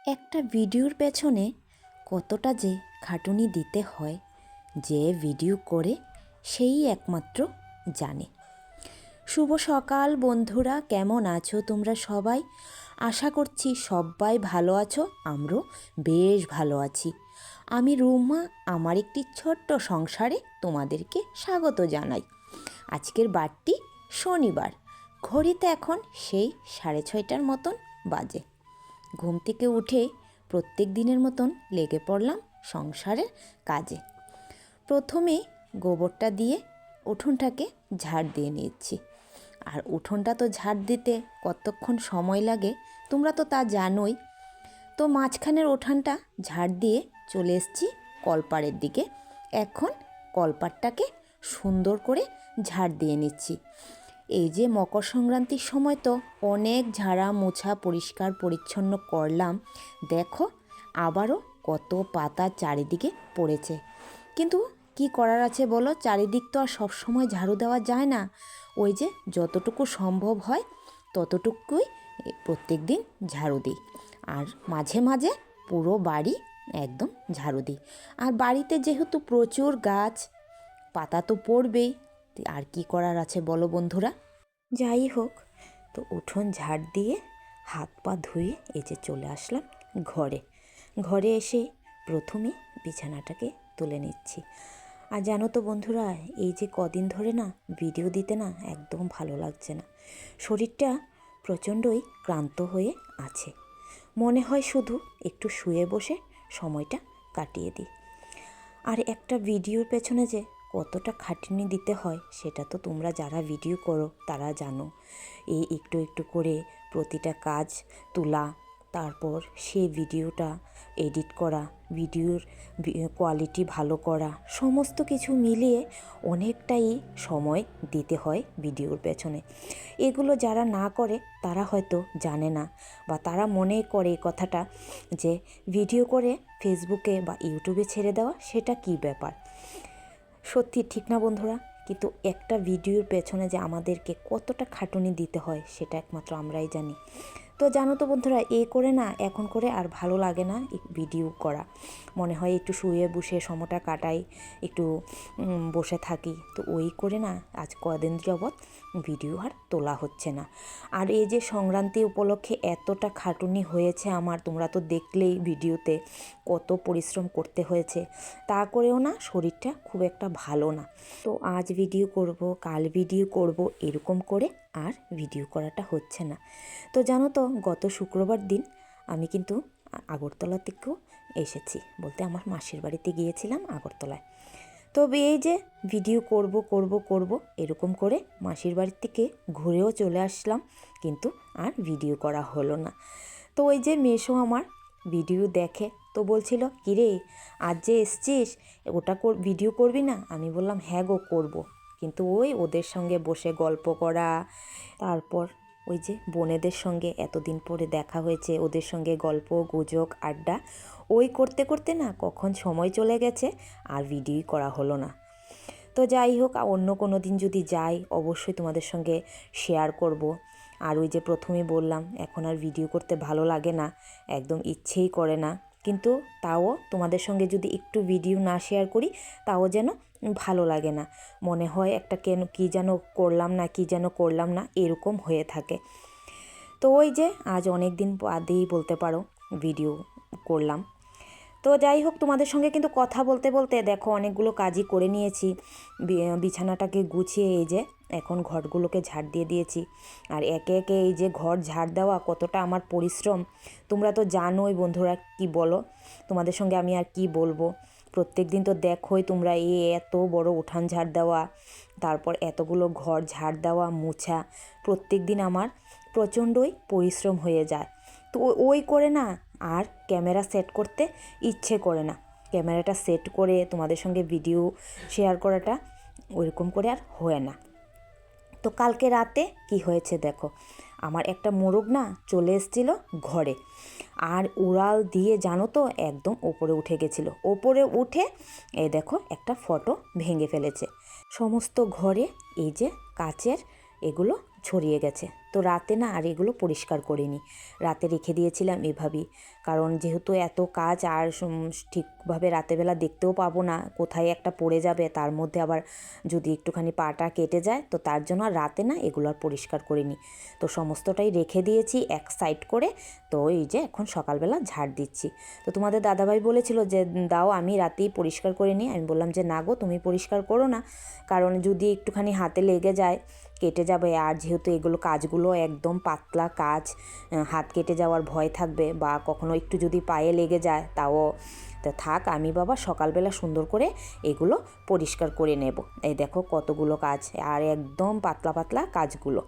একটা ভিডিওর পেছনে কতটা যে খাটুনি দিতে হয়, যে ভিডিও করে সেই একমাত্র জানে। শুভ সকাল বন্ধুরা, কেমন আছো তোমরা সবাই? আশা করছি সবাই ভালো আছো, আমরাও বেশ ভালো আছি। আমি রুমা, আমার একটি ছোট্ট সংসারে তোমাদেরকে স্বাগত জানাই। আজকের বারটি শনিবার, ঘড়িতে এখন সেই 6:30 মতন বাজে। ঘুম থেকে উঠে প্রত্যেক দিনের মতন লেগে পড়লাম সংসারের কাজে। প্রথমে গোবরটা দিয়ে উঠোনটাকে ঝাড় দিয়ে নিচ্ছি। আর উঠোনটা তো ঝাড় দিতে কতক্ষণ সময় লাগে তোমরা তো তা জানোই। তো মাঝখানের উঠানটা ঝাড় দিয়ে চলে এসেছি কলপাড়ের দিকে। এখন কলপাড়টাকে সুন্দর করে ঝাড় দিয়ে নিচ্ছি। এই যে মকর সংক্রান্তির সময় তো অনেক ঝাড়া মোছা পরিষ্কার পরিচ্ছন্ন করলাম, দেখো আবারও কত পাতা চারিদিকে পড়েছে। কিন্তু কি করার আছে বলো, চারিদিক তো আর সবসময় ঝাড়ু দেওয়া যায় না। ওই যে যতটুকু সম্ভব হয় ততটুকুই প্রত্যেক দিন ঝাড়ু দিই। আর মাঝে মাঝে পুরো বাড়ি একদম ঝাড়ু দিই। আর বাড়িতে যেহেতু প্রচুর গাছ, পাতা তো পড়বেই, আর কি করার আছে বলো বন্ধুরা। যাই হোক, তো উঠোন ঝাড় দিয়ে হাত পা ধুয়ে এই যে চলে আসলাম ঘরে এসে প্রথমে বিছানাটাকে তুলে নিচ্ছি। আর জানো তো বন্ধুরা, এই যে কদিন ধরে না ভিডিও দিতে না একদম ভালো লাগছে না। শরীরটা প্রচণ্ডই ক্লান্ত হয়ে আছে। মনে হয় শুধু একটু শুয়ে বসে সময়টা কাটিয়ে দিই। আর একটা ভিডিওর পেছনে যে কতটা খাটুনি দিতে হয় সেটা তো তোমরা যারা ভিডিও করো তারা জানো। এই একটু একটু করে প্রতিটা কাজ তোলা, তারপর সেই ভিডিওটা এডিট করা, ভিডিওর কোয়ালিটি ভালো করা, সমস্ত কিছু মিলিয়ে অনেকটাই সময় দিতে হয় ভিডিওর পেছনে। এগুলো যারা না করে তারা হয়তো জানে না, বা তারা মনে করে এই কথাটা যে ভিডিও করে ফেসবুকে বা ইউটিউবে ছেড়ে দেওয়া সেটা কি ব্যাপার। সত্যি ঠিক না বন্ধুরা? কিন্তু একটা ভিডিওর পেছনে যে আমাদেরকে কতটা খাটুনি দিতে হয় সেটা একমাত্র আমরাই জানি। তো জানো তো বন্ধুরা, এই করে না এখন করে আর ভালো লাগে না ভিডিও করা। মনে হয় একটু শুয়ে বসে সময়টা কাটাই, একটু বসে থাকি। তো ওই করে না আজ কদিন যাবৎ ভিডিও আর তোলা হচ্ছে না। আর এই যে সংক্রান্তি উপলক্ষে এতটা খাটুনি হয়েছে আমার, তোমরা তো দেখলেই ভিডিওতে কত পরিশ্রম করতে হয়েছে। তা করেও না শরীরটা খুব একটা ভালো না। তো আজ ভিডিও করব, কাল ভিডিও করব, এরকম করে আর ভিডিও করাটা হচ্ছে না। তো জানো তো, গত শুক্রবার দিন আমি কিন্তু আগরতলা থেকেও এসেছি, বলতে আমার মাসির বাড়িতে গিয়েছিলাম আগরতলায়। তবে এই যে ভিডিও করব করব করব এরকম করে মাসির বাড়ি থেকে ঘুরেও চলে আসলাম, কিন্তু আর ভিডিও করা হলো না। তো ওই যে মেশো আমার ভিডিও দেখে, তো বলছিল কিরে আজ যে এসছিস ওটা ভিডিও করবি না? আমি বললাম হ্যাঁ গো করব। কিন্তু ওই ওদের সঙ্গে বসে গল্প করা, তারপর ওই যে বোনেদের সঙ্গে এতদিন পরে দেখা হয়েছে, ওদের সঙ্গে গল্প গুজব আড্ডা, ওই করতে করতে না কখন সময় চলে গেছে আর ভিডিওই করা হলো না। তো যাই হোক, অন্য কোনো দিন যদি যাই অবশ্যই তোমাদের সঙ্গে শেয়ার করব। আর ওই যে প্রথমেই বললাম এখন আর ভিডিও করতে ভালো লাগে না, একদম ইচ্ছেই করে না। কিন্তু তাও তোমাদের সঙ্গে যদি একটু ভিডিও না শেয়ার করি তাও যেন ভালো লাগে না, মনে হয় একটা কেন কী যেন করলাম না এরকম হয়ে থাকে। তো ওই যে আজ অনেক দিন বাদেই বলতে পারো ভিডিও করলাম। তো যাই হোক, তোমাদের সঙ্গে কিন্তু কথা বলতে বলতে দেখো অনেকগুলো কাজই করে নিয়েছি। বিছানাটাকে গুছিয়ে এই যে এখন ঘরগুলোকে ঝাড় দিয়ে দিয়েছি। আর একে একে এই যে ঘর ঝাড় দেওয়া কতটা আমার পরিশ্রম তোমরা তো জানোই বন্ধুরা, কি বলো তোমাদের সঙ্গে আমি আর কি বলবো। প্রত্যেক দিন তো দেখোই তোমরা এত বড় উঠান ঝাড় দেওয়া, তারপর এতগুলো ঘর ঝাড় দেওয়া মোছা, প্রত্যেক দিন আমার প্রচণ্ডই পরিশ্রম হয়ে যায়। তো ওই করে না আর ক্যামেরা সেট করতে ইচ্ছে করে না। ক্যামেরাটা সেট করে তোমাদের সঙ্গে ভিডিও শেয়ার করাটা ওইরকম করে আর হয় না। তো কালকে রাতে কি হয়েছে দেখো, আমার একটা মোরগ না চলে এসেছিলো ঘরে, আর উড়াল দিয়ে জানো তো একদম ওপরে উঠে গেছিলো। ওপরে উঠে এই দেখো একটা ফটো ভেঙে ফেলেছে। সমস্ত ঘরে এই যে কাচের এগুলো ছড়িয়ে গেছে। তো রাতে না আর এগুলো পরিষ্কার করিনি, রাতে রেখে দিয়েছিলাম এভাবেই। কারণ যেহেতু এত কাজ আর ঠিকভাবে রাতেবেলা দেখতেও পাবো না, কোথায় একটা পড়ে যাবে, তার মধ্যে আবার যদি একটুখানি পাটা কেটে যায়, তো তার জন্য আর রাতে না এগুলো আর পরিষ্কার করিনি। তো সমস্তটাই রেখে দিয়েছি এক সাইড করে। তো এই যে এখন সকালবেলা ঝাড় দিচ্ছি। তো তোমাদের দাদাভাই বলেছিল যে দাও আমি রাতেই পরিষ্কার করে নিই। আমি বললাম যে না গো, তুমি পরিষ্কার করো না, কারণ যদি একটুখানি হাতে লেগে যায় কেটে যাবে। আর যেহেতু এগুলো কাজগুলো একদম পাতলা কাজ, হাত কেটে যাওয়ার ভয় থাকবে, বা কখনো একটু যদি পায়ে লেগে যায় তাও। তো থাক, আমি বাবা সকালবেলা সুন্দর করে এগুলো পরিষ্কার করে নেব। এই দেখো কতগুলো কাজ, আর একদম পাতলা পাতলা কাজগুলো।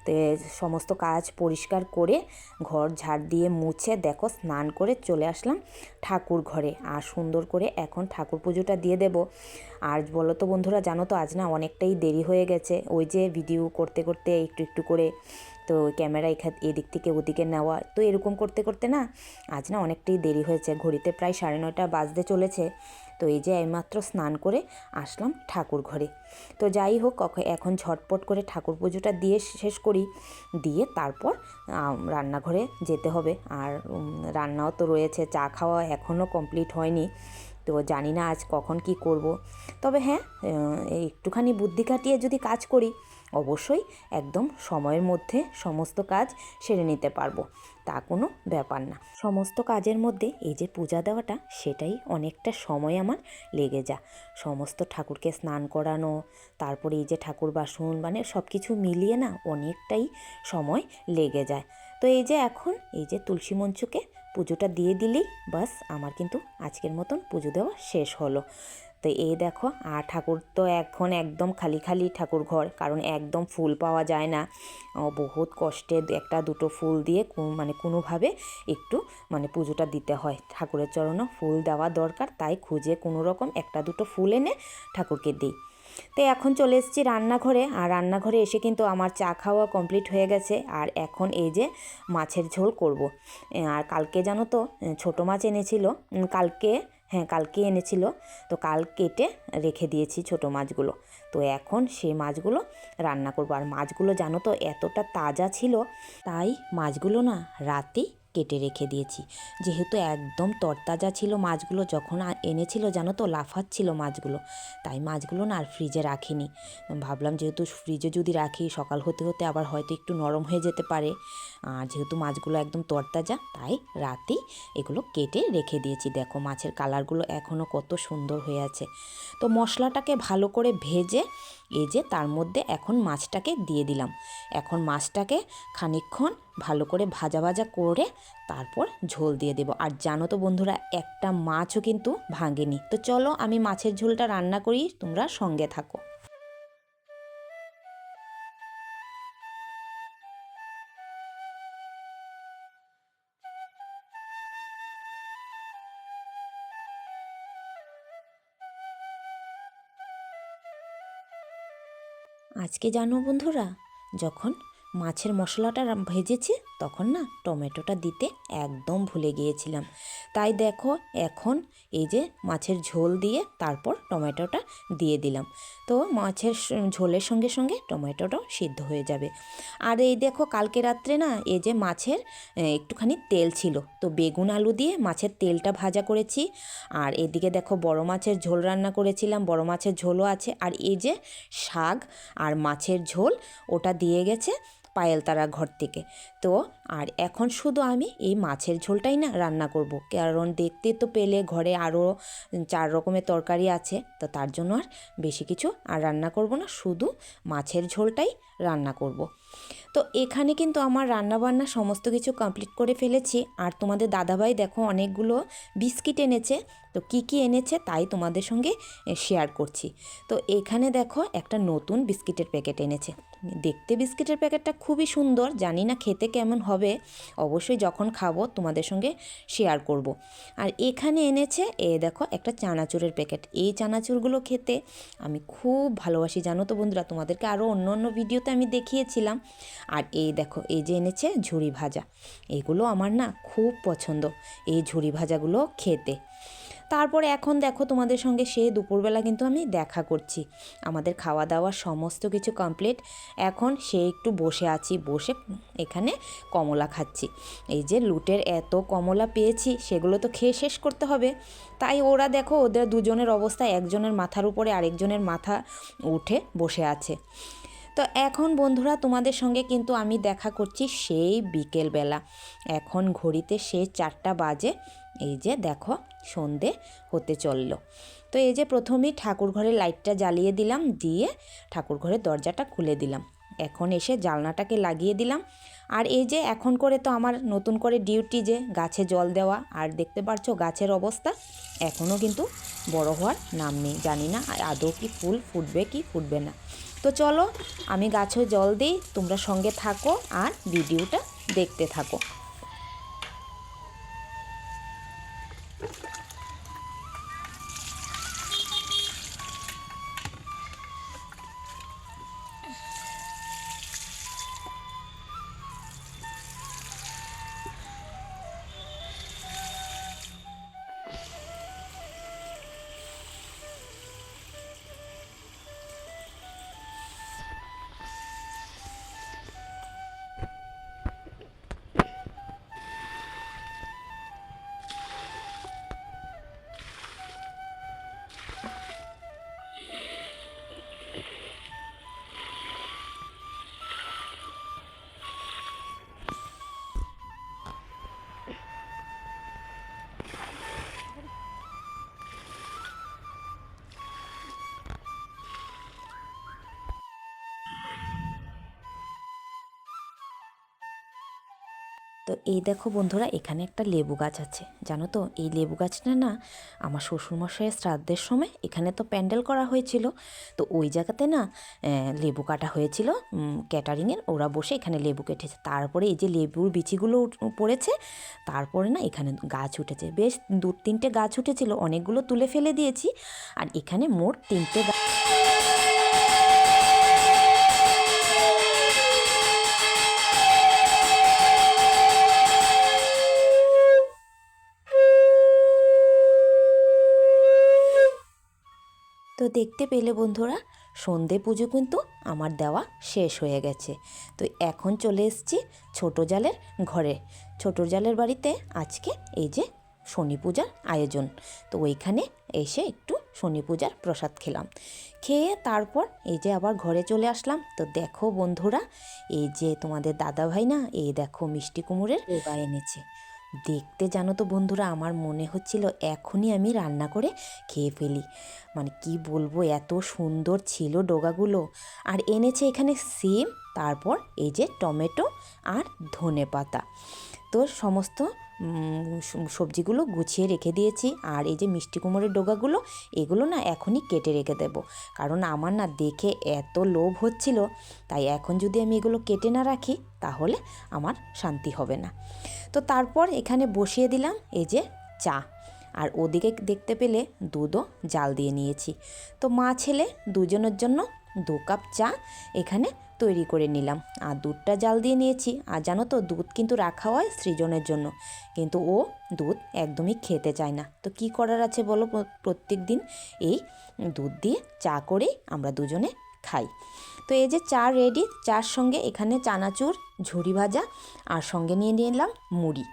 তো সমস্ত কাজ পরিষ্কার করে ঘর ঝাড় দিয়ে মুছে দেখো স্নান করে চলে আসলাম ঠাকুর ঘরে। আর সুন্দর করে এখন ঠাকুর পুজোটা দিয়ে দেব। আর বলো তো বন্ধুরা, জানো তো আজ না অনেকটাই দেরি হয়ে গেছে। ওই যে ভিডিও করতে করতে একটু একটু করে তো ক্যামেরা এদিক থেকে ওদিকে নেওয়া, তো এরকম করতে করতে না আজ না অনেকটাই দেরি হয়েছে। ঘড়িতে প্রায় 9:30 বাজতে চলেছে। তো এই যে এইমাত্র স্নান করে আসলাম ঠাকুর ঘরে। তো যাই হোক, এখন ঝটপট করে ঠাকুর পুজোটা দিয়ে শেষ করি, দিয়ে তারপর রান্নাঘরে যেতে হবে। আর রান্নাও তো রয়েছে, চা খাওয়া এখনও কমপ্লিট হয়নি। তো জানি না আজ কখন কি করব। তবে হ্যাঁ, একটুখানি বুদ্ধি খাটিয়ে যদি কাজ করি, অবশ্যই একদম সময়ের মধ্যে সমস্ত কাজ সেরে নিতে পারবো, তা কোনো ব্যাপার না। সমস্ত কাজের মধ্যে এই যে পূজা দেওয়াটা, সেটাই অনেকটা সময় আমার লেগে যায়। সমস্ত ঠাকুরকে স্নান করানো, তারপরে এই যে ঠাকুর বাসন, মানে সব কিছু মিলিয়ে না অনেকটাই সময় লেগে যায়। তো এই যে এখন এই যে তুলসী মঞ্চকে পুজোটা দিয়ে দিলেই বাস আমার কিন্তু আজকের মতন পুজো দেওয়া শেষ হলো। তো এই দেখো, আর ঠাকুর তো এখন একদম খালি খালি ঠাকুর ঘর, কারণ একদম ফুল পাওয়া যায় না। বহুত কষ্টে একটা দুটো ফুল দিয়ে মানে কোনোভাবে একটু মানে পুজোটা দিতে হয়। ঠাকুরের চরণও ফুল দেওয়া দরকার, তাই খুঁজে কোনো রকম একটা দুটো ফুল এনে ঠাকুরকে দিই। তো এখন চলে এসেছি রান্নাঘরে। আর রান্নাঘরে এসে কিন্তু আমার চা খাওয়া কমপ্লিট হয়ে গেছে। আর এখন এই যে মাছের ঝোল করব। আর কালকে জানো তো ছোটো মাছ এনেছিল, কালকে এনেছিল। তো কাল কেটে রেখে দিয়েছি ছোটো মাছগুলো। তো এখন সেই মাছগুলো রান্না করবো। আর মাছগুলো জানো তো এতটা তাজা ছিল, তাই মাছগুলো না রাতেই কেটে রেখে দিয়েছি। যেহেতু একদম তরতাজা ছিল মাছগুলো, যখন এনেছিল জানো তো লাফাচ্ছিল মাছগুলো, তাই মাছগুলো না আর ফ্রিজে রাখিনি। ভাবলাম যেহেতু ফ্রিজে যদি রাখি সকাল হতে হতে আবার হয়তো একটু নরম হয়ে যেতে পারে। আর যেহেতু মাছগুলো একদম তরতাজা, তাই রাতেই এগুলো কেটে রেখে দিয়েছি। দেখো মাছের কালারগুলো এখনও কত সুন্দর হয়ে আছে। তো মশলাটাকে ভালো করে ভেজে এই যে তার মধ্যে এখন মাছটাকে দিয়ে দিলাম। এখন মাছটাকে খানিকক্ষণ ভালো করে ভাজা ভাজা করে তারপর ঝোল দিয়ে দেব। আর জানো তো বন্ধুরা, একটা মাছও কিন্তু ভাঙেনি। তো চলো আমি মাছের ঝোলটা রান্না করি, তোমরা সঙ্গে থাকো। আজকে জানো বন্ধুরা, যখন মাছের মশলাটা ভেজেছি তখন না টমেটোটা দিতে একদম ভুলে গিয়েছিলাম। তাই দেখো এখন এই যে মাছের ঝোল দিয়ে তারপর টমেটোটা দিয়ে দিলাম। তো মাছের ঝোলের সঙ্গে সঙ্গে টমেটোটাও সিদ্ধ হয়ে যাবে। আর এই দেখো কালকে রাত্রে না এই যে মাছের একটুখানি তেল ছিল, তো বেগুন আলু দিয়ে মাছের তেলটা ভাজা করেছি। আর এদিকে দেখো বড় মাছের ঝোল রান্না করেছিলাম, বড় মাছের ঝোলও আছে। আর এই যে শাক আর মাছের ঝোল ওটা দিয়ে গেছে পায়েল তারা ঘর থেকে। তো আর এখন শুধু আমি এই মাছের ঝোলটাই না রান্না করব, কারণ দেখতে তো পেলে ঘরে আরও 4 রকমের তরকারি আছে। তো তার জন্য আর বেশি কিছু আর রান্না করব না, শুধু মাছের ঝোলটাই রান্না করব। তো এখানে কিন্তু আমার রান্নাবান্না সমস্ত কিছু কমপ্লিট করে ফেলেছি। আর তোমাদের দাদাভাই দেখো অনেকগুলো বিস্কিট এনেছে। তো কি কি এনেছে তাই তোমাদের সঙ্গে শেয়ার করছি। তো এখানে দেখো একটা নতুন বিস্কিটের প্যাকেট এনেছে। দেখতে বিস্কিটের প্যাকেটটা খুবই সুন্দর, জানি না খেতে কেমন হবে, অবশ্যই যখন খাবো তোমাদের সঙ্গে শেয়ার করব। আর এখানে এনেছে দেখো একটা চানাচুরের প্যাকেট। এই চানাচুরগুলো খেতে আমি খুব ভালোবাসি, জানো তো বন্ধুরা, তোমাদেরকে আরও অন্য অন্য ভিডিওতে আমি দেখিয়েছিলাম। আর এই দেখো এই যে এনেছে ঝুরি ভাজা, এগুলো আমার না খুব পছন্দ, এই ঝুরি ভাজাগুলো খেতে। তারপরে এখন দেখো তোমাদের সঙ্গে সেই দুপুরবেলা কিন্তু আমি দেখা করছি। আমাদের খাওয়া দাওয়া সমস্ত কিছু কমপ্লিট। এখন সে একটু বসে আছি, বসে এখানে কমলা খাচ্ছি। এই যে লুটের এত কমলা পেয়েছি, সেগুলো তো খেয়ে শেষ করতে হবে। তাই ওরা দেখো, ওদের দুজনের অবস্থা, একজনের মাথার উপরে আরেকজনের মাথা উঠে বসে আছে। তো এখন বন্ধুরা তোমাদের সঙ্গে কিন্তু আমি দেখা করছি সেই বিকেলবেলা। এখন ঘড়িতে সেই 4টা বাজে। এই যে দেখো সন্ধে হতে চললো। তো এই যে প্রথমেই ঠাকুর ঘরের লাইটটা জ্বালিয়ে দিলাম, দিয়ে ঠাকুর ঘরের দরজাটা খুলে দিলাম। এখন এসে জানলাটাকে লাগিয়ে দিলাম। আর এই যে এখন করে তো আমার নতুন করে ডিউটি, যে গাছে জল দেওয়া। আর দেখতে পাচ্ছো গাছের অবস্থা এখনও কিন্তু বড় হওয়ার নাম নেই। জানি না আদৌ কি ফুল ফুটবে কি ফুটবে না। তো চলো আমি গাছে জল দিই, তোমরা সঙ্গে থাকো আর ভিডিওটা দেখতে থাকো। তো এই দেখো বন্ধুরা, এখানে একটা লেবু গাছ আছে। জানো তো এই লেবু গাছটা না আমার শ্বশুরমশাইয়ের শ্রাদ্ধের সময় এখানে তো প্যান্ডেল করা হয়েছিল। তো ওই জায়গাতে না লেবু কাটা হয়েছিল, ক্যাটারিংয়ের ওরা বসে এখানে লেবু কেটেছে। তারপরে এই যে লেবুর বিচিগুলো পড়েছে, তারপরে না এখানে গাছ উঠেছে। বেশ 2-3টে গাছ উঠেছিল, অনেকগুলো তুলে ফেলে দিয়েছি। আর এখানে মোট 3টে গাছ। তো দেখতে পেলে বন্ধুরা, সন্ধে পুজো কিন্তু আমার দেওয়া শেষ হয়ে গেছে। তো এখন চলে এসেছি ছোটো জালের ঘরে। ছোটো জালের বাড়িতে আজকে এই যে শনি পূজার আয়োজন। তো ওইখানে এসে একটু শনি পূজার প্রসাদ খেলাম। খেয়ে তারপর এই যে আবার ঘরে চলে আসলাম। তো দেখো বন্ধুরা, এই যে তোমাদের দাদাভাই না, এই দেখো মিষ্টি কুমড়ের ডোগা এনেছে। দেখতে জানো তো বন্ধুরা, আমার মনে হচ্ছিল এখনই আমি রান্না করে খেয়ে ফেলি। মানে কি বলবো, এত সুন্দর ছিল ডোগাগুলো। আর এনেছে এখানে সিম, তারপর এই যে টমেটো আর ধনেপাতা। তো সমস্ত সবজিগুলো গুছিয়ে রেখে দিয়েছি। আর এই যে মিষ্টি কুমড়ের ডোগাগুলো, এগুলো না এখনই কেটে রেখে দেব। কারণ আমার না দেখে এত লোভ হচ্ছিল, তাই এখন যদি আমি এগুলো কেটে না রাখি তাহলে আমার শান্তি হবে না। তো তারপর এখানে বসিয়ে দিলাম এই যে চা। আর ওদিকে দেখতে পেলে দুধও জাল দিয়ে নিয়েছি। তো মা ছেলে দুজনের জন্য 2 কাপ চা এখানে তৈরি করে নিলাম। আর দুধটা জাল দিয়ে নিয়েছি। আর জানো তো দুধ কিন্তু রাখা হয় সৃজনের জন্য, কিন্তু ও দুধ একদমই খেতে চায় না। তো কি করার আছে বলো, প্রত্যেক দিন এই দুধ দিয়ে চা করেই আমরা দুজনে খাই। তো এই যে চা রেডি। চার সঙ্গে এখানে চানাচুর, ঝুরি ভাজা, আর সঙ্গে নিয়ে নিলাম মুড়ি।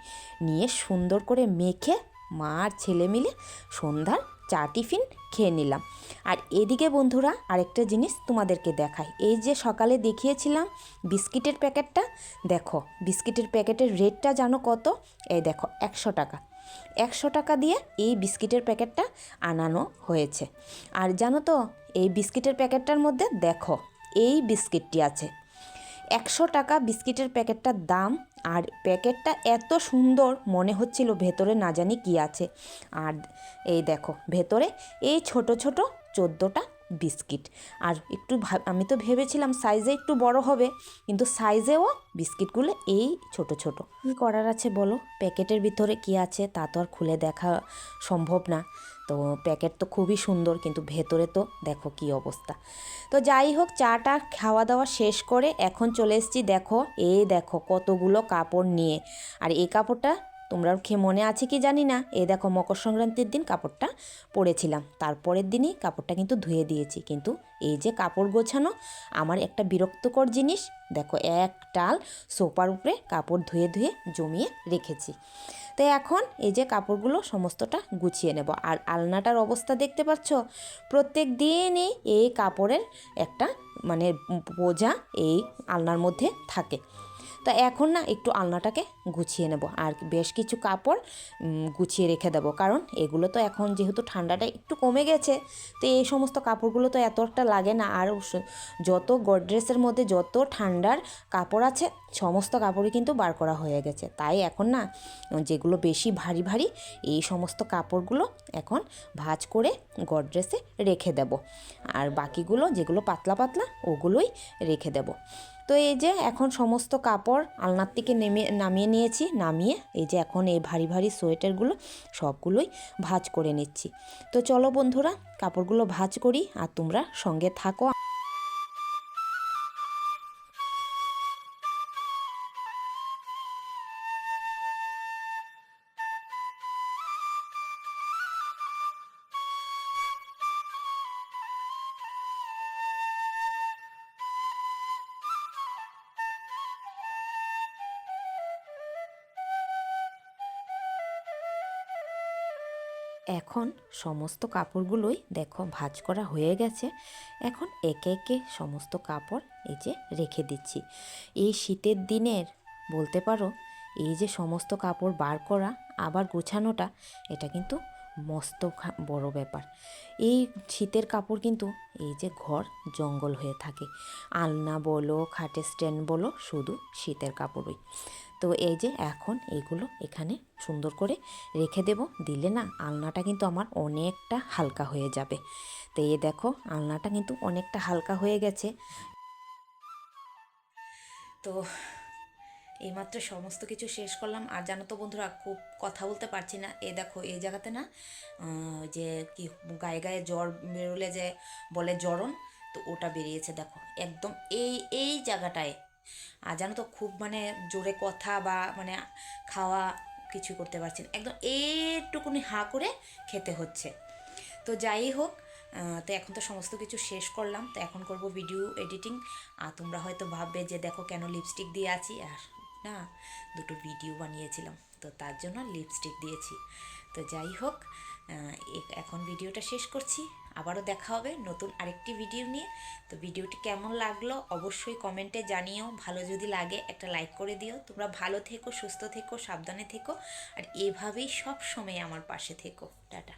নিয়ে সুন্দর করে মেখে মা আর ছেলে মিলে সন্ধ্যার চা টিফিন খেয়ে নিলাম। আর এদিকে বন্ধুরা আরেকটা জিনিস তোমাদেরকে দেখাই। এই যে সকালে দেখিয়েছিলাম বিস্কিটের প্যাকেটটা, দেখো বিস্কিটের প্যাকেটের রেটটা জানো কত? এই দেখো 100 টাকা। 100 টাকা দিয়ে এই বিস্কিটের প্যাকেটটা আনানো হয়েছে। আর জানো তো এই বিস্কিটের প্যাকেটটার মধ্যে দেখো এই বিস্কিটটি আছে। 100 টাকা বিস্কিটের প্যাকেটটার দাম। আর প্যাকেটটা এত সুন্দর, মনে হচ্ছিল ভেতরে না জানি কী আছে। আর এই দেখো ভেতরে এই ছোট ছোট 14টা বিস্কিট। আর একটু আমি তো ভেবেছিলাম সাইজে একটু বড় হবে, কিন্তু সাইজেও বিস্কিটগুলো এই ছোট ছোট। কী করার আছে বলো, প্যাকেটের ভিতরে কী আছে তা তো আর খুলে দেখা সম্ভব না। তো প্যাকেট তো খুবই সুন্দর, কিন্তু ভেতরে তো দেখো কী অবস্থা। তো যাই হোক, চাটা খাওয়া দাওয়া শেষ করে এখন চলে এসেছি। দেখো এই দেখো কতগুলো কাপড় নিয়ে। আর এই কাপড়টা তোমরা মনে আছে কি জানি না, এই দেখো মকর সংক্রান্তির দিন কাপড়টা পরেছিলাম, তারপরের দিনই কাপড়টা কিন্তু ধুয়ে দিয়েছি। কিন্তু এই যে কাপড় গোছানো আমার একটা বিরক্তকর জিনিস, দেখো এক টাল সোফার উপরে কাপড় ধুয়ে ধুয়ে জমিয়ে রেখেছি। তো এখন এই যে কাপড়গুলো সমস্তটা গুছিয়ে নেব। আর আলনাটার অবস্থা দেখতে পাচ্ছ, প্রত্যেক দিনই এই কাপড়ের একটা মানে বোঝা এই আলনার মধ্যে থাকে। তো এখন না একটু আলনাটাকে গুছিয়ে নেব, আর বেশ কিছু কাপড় গুছিয়ে রেখে দেবো, কারণ এগুলো তো এখন যেহেতু ঠান্ডাটা একটু কমে গেছে, তো এই সমস্ত কাপড়গুলো তো এত একটা লাগে না। আর যত গডরেজের মধ্যে যত ঠান্ডার কাপড় আছে সমস্ত কাপড়ই কিন্তু বার করা হয়ে গেছে। তাই এখন না যেগুলো বেশি ভারী ভারী এই সমস্ত কাপড়গুলো এখন ভাঁজ করে গডরেজে রেখে দেব, আর বাকিগুলো যেগুলো পাতলা পাতলা ওগুলোই রেখে দেব। তো এই যে এখন সমস্ত কাপড় আলনার থেকে নামিয়ে নিয়েছি, নামিয়ে এই যে এখন এই ভারী ভারী সোয়েটারগুলো সবগুলোই ভাঁজ করে নিচ্ছি। তো চলো বন্ধুরা কাপড়গুলো ভাঁজ করি, আর তোমরা সঙ্গে থাকো। এখন সমস্ত কাপড়গুলোই দেখো ভাঁজ করা হয়ে গেছে। এখন একে একে সমস্ত কাপড় এই যে রেখে দিচ্ছি। এই শীতের দিনের বলতে পারো এই যে সমস্ত কাপড় বার করা আবার গোছানোটা, এটা কিন্তু মস্ত বড় ব্যাপার। এই শীতের কাপড় কিন্তু এই যে ঘর জঙ্গল হয়ে থাকে, আলনা বলো খাটের স্ট্যান্ড বলো শুধু শীতের কাপড়ই। তো এই যে এখন এগুলো এখানে সুন্দর করে রেখে দেব, দিলে না আলনাটা কিন্তু আমার অনেকটা হালকা হয়ে যাবে। তো এই দেখো আলনাটা কিন্তু অনেকটা হালকা হয়ে গেছে। তো এইমাত্র সমস্ত কিছু শেষ করলাম। আর জানো তো বন্ধুরা, খুব কথা বলতে পারছি না। এই দেখো এই জায়গাতে না যে কি গায়ে গায়ে জ্বর বেরোলে যে বলে জ্বরন, তো ওটা বেরিয়েছে দেখো একদম এই জায়গাটায়। আর জানো তো খুব মানে জোরে কথা বা মানে খাওয়া কিছু করতে পারছি না, একদম এইটুকুনি হাঁ করে খেতে হচ্ছে। তো যাই হোক, তো এখন তো সমস্ত কিছু শেষ করলাম, তো এখন করব ভিডিও এডিটিং। আর তোমরা হয়তো ভাববে যে দেখো কেন লিপস্টিক দিয়ে আছি, আর না দুটো ভিডিও বানিয়েছিলাম তো তার জন্য লিপস্টিক দিয়েছি। তো যাই হোক, এখন ভিডিওটা শেষ করছি, আবারও দেখা হবে নতুন আরেকটি ভিডিও নিয়ে। তো ভিডিওটি কেমন লাগলো অবশ্যই কমেন্টে জানিও, ভালো যদি লাগে একটা লাইক করে দিও। তোমরা ভালো থেকো, সুস্থ থেকো, সাবধানে থেকো, আর এভাবেই সব সময় আমার পাশে থেকো। টাটা।